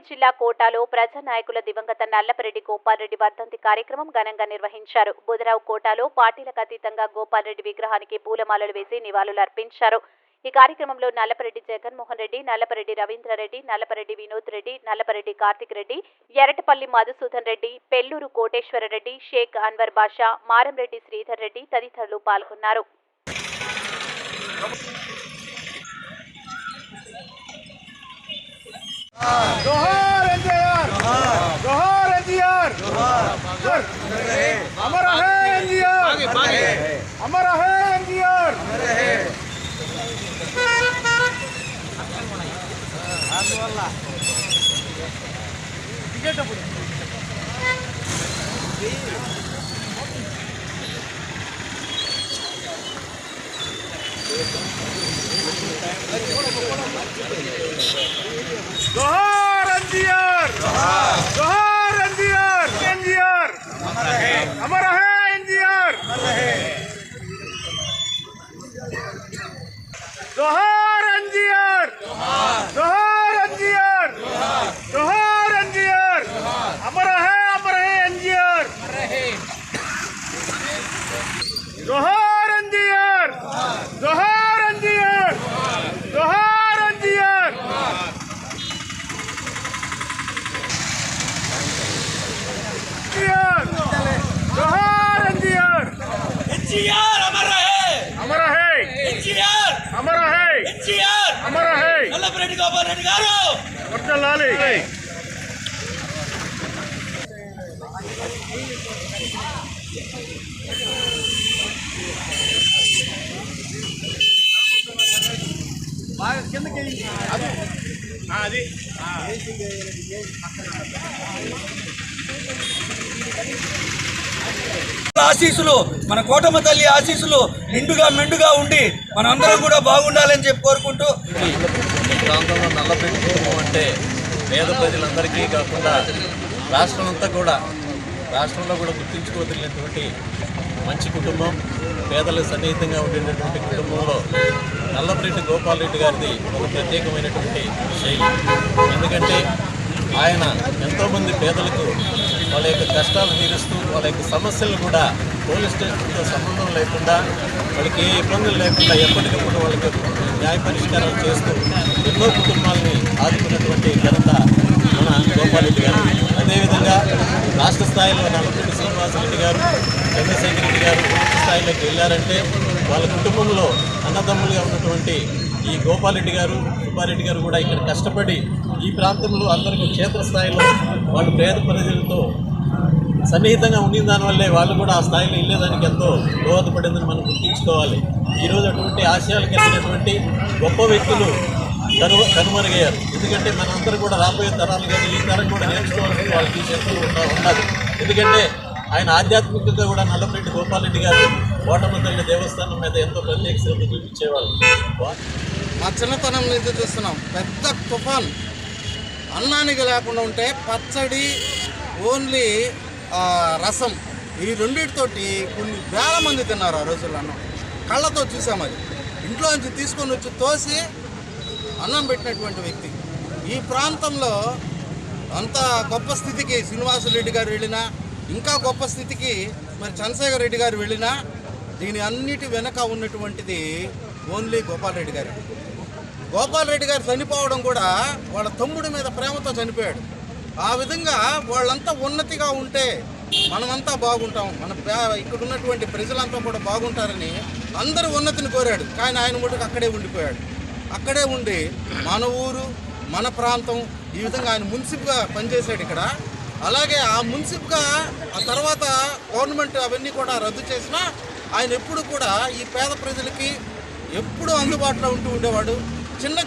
జిల్లా కోటాలో ప్రజానాయకుల దివంగత నల్లపరెడ్డి గోపాల్రెడ్డి వర్ధంతి కార్యక్రమం ఘనంగా నిర్వహించారు. బుధరావు కోటాలో పార్టీలకు అతీతంగా గోపాల్రెడ్డి విగ్రహానికి పూలమాలలు వేసి నివాళులర్పించారు. ఈ కార్యక్రమంలో నల్లపరెడ్డి జగన్మోహన్ రెడ్డి, నల్లపరెడ్డి రవీంద్రరెడ్డి, నల్లపరెడ్డి వినోద్ రెడ్డి, నల్లపరెడ్డి కార్తిక్ రెడ్డి, ఎరటపల్లి మధుసూదన్ రెడ్డి, పెల్లూరు కోటేశ్వరరెడ్డి, షేక్ అన్వర్ బాషా, మారంరెడ్డి శ్రీధర్ రెడ్డి తదితరులు పాల్గొన్నారు. जोहार एनटीआर, जोहार एनटीआर, अमर है एनटीआर, अमर है एनटीआर। जोहार एनटीआर, जोहार एनटीआर, एनटीआर अमर है एनटीआर, जोहार एनटीआर, जोहार एनटीआर, जोहार एनटीआर अमर है एनटीआर, जोहार एनटीआर, जोहार एनटीआर, जोहार एनटीआर। जोहार एनटीआर, एनटीआर अमर रहे, अमर है एनटीआर अमर है, एनटीआर अमर है नల్లపరెడ్డి గోపాల్రెడ్డి గారు వర్ధిల్లాలి। అది ఆశీస్సులు, మన కోటమ్మ తల్లి ఆశీస్సులు నిండుగా మెండుగా ఉండి మనందరం కూడా బాగుండాలని చెప్పి కోరుకుంటూ, ఈ ప్రాంతంలో నల్లపరెడ్డి కుటుంబం అంటే పేద ప్రజలందరికీ కాకుండా రాష్ట్రంలో కూడా గుర్తించుకోదగినటువంటి మంచి కుటుంబం, పేదలకు సన్నిహితంగా ఉండేటటువంటి కుటుంబంలో నల్లపరెడ్డి గోపాల్రెడ్డి గారిది ఒక ప్రత్యేకమైనటువంటి శైలి. ఎందుకంటే ఆయన ఎంతోమంది పేదలకు వాళ్ళ యొక్క కష్టాలు తీరుస్తూ వాళ్ళ యొక్క సమస్యలు కూడా పోలీస్ స్టేషన్తో సంబంధం లేకుండా వాళ్ళకి ఏ ఇబ్బందులు లేకుండా ఎప్పటికప్పుడు వాళ్ళకి న్యాయ పరిష్కారం చేస్తూ ఎన్నో కుటుంబాలని ఆదుకున్నటువంటి ఘనత మన గోపాల్రెడ్డి గారు. అదేవిధంగా రాష్ట్ర స్థాయిలో నల్లపరెడ్డి శ్రీనివాసరెడ్డి గారు, చంద్రశేఖర్ రెడ్డి గారు పూర్తి స్థాయిలోకి వెళ్ళారంటే వాళ్ళ కుటుంబంలో అన్నదమ్ములుగా ఉన్నటువంటి ఈ గోపాల్రెడ్డి గారు, సుబ్బారెడ్డి గారు కూడా ఇక్కడ కష్టపడి ఈ ప్రాంతంలో అందరికీ క్షేత్రస్థాయిలో వాళ్ళు పేద ప్రజలతో సన్నిహితంగా ఉండిన దానివల్లే వాళ్ళు కూడా ఆ స్థాయిలో వెళ్ళేదానికి ఎంతో దోహదపడిందని మనం గుర్తించుకోవాలి. ఈరోజు అటువంటి ఆశయాలకు వెళ్ళినటువంటి గొప్ప వ్యక్తులు కనుమరుగయ్యారు. ఎందుకంటే మనందరూ కూడా రాబోయే తరాలు కానీ ఈ తరం కూడా నేర్చుకోవాలని వాళ్ళు తీసేస్తూ ఉండాలి. ఎందుకంటే ఆయన ఆధ్యాత్మికంగా కూడా నల్లపరెడ్డి గోపాల్రెడ్డి గారు కోటమ్మ తల్లి దేవస్థానం మీద ఎంతో ప్రత్యేక శ్రద్ధ చూపించేవాళ్ళు. మా చిన్నతనం నుంచి చూస్తున్నాం, పెద్ద తుఫాన్ అన్నానికి లేకుండా ఉంటే పచ్చడి, ఓన్లీ రసం, ఈ రెండింటితోటి కొన్ని వేల మంది తిన్నారు ఆ రోజుల్లో. అన్నం కళ్ళతో చూసాం. అది ఇంట్లో నుంచి తీసుకొని వచ్చి తోసి అన్నం పెట్టినటువంటి వ్యక్తి. ఈ ప్రాంతంలో అంత గొప్ప స్థితికి శ్రీనివాసరెడ్డి గారు వెళ్ళినా, ఇంకా గొప్ప స్థితికి మరి చంద్రశేఖర్ రెడ్డి గారు వెళ్ళినా, దీని అన్నిటి వెనక ఉన్నటువంటిది ఓన్లీ గోపాల్రెడ్డి గారు. గోపాల్రెడ్డి గారు చనిపోవడం కూడా వాళ్ళ తమ్ముడి మీద ప్రేమతో చనిపోయాడు. ఆ విధంగా వాళ్ళంతా ఉన్నతిగా ఉంటే మనమంతా బాగుంటాం, ఇక్కడ ఉన్నటువంటి ప్రజలంతా కూడా బాగుంటారని అందరూ ఉన్నతిని కోరాడు. కానీ ఆయన మటుకు అక్కడే ఉండిపోయాడు. అక్కడే ఉండి మన ఊరు, మన ప్రాంతం, ఈ విధంగా ఆయన మున్సిప్గా పనిచేశాడు ఇక్కడ. అలాగే ఆ మున్సిప్గా ఆ తర్వాత గవర్నమెంట్ అవన్నీ కూడా రద్దు చేసినా ఆయన ఎప్పుడు కూడా ఈ పేద ప్రజలకి ఎప్పుడూ అందుబాటులో ఉంటూ ఉండేవాడు. చిన్న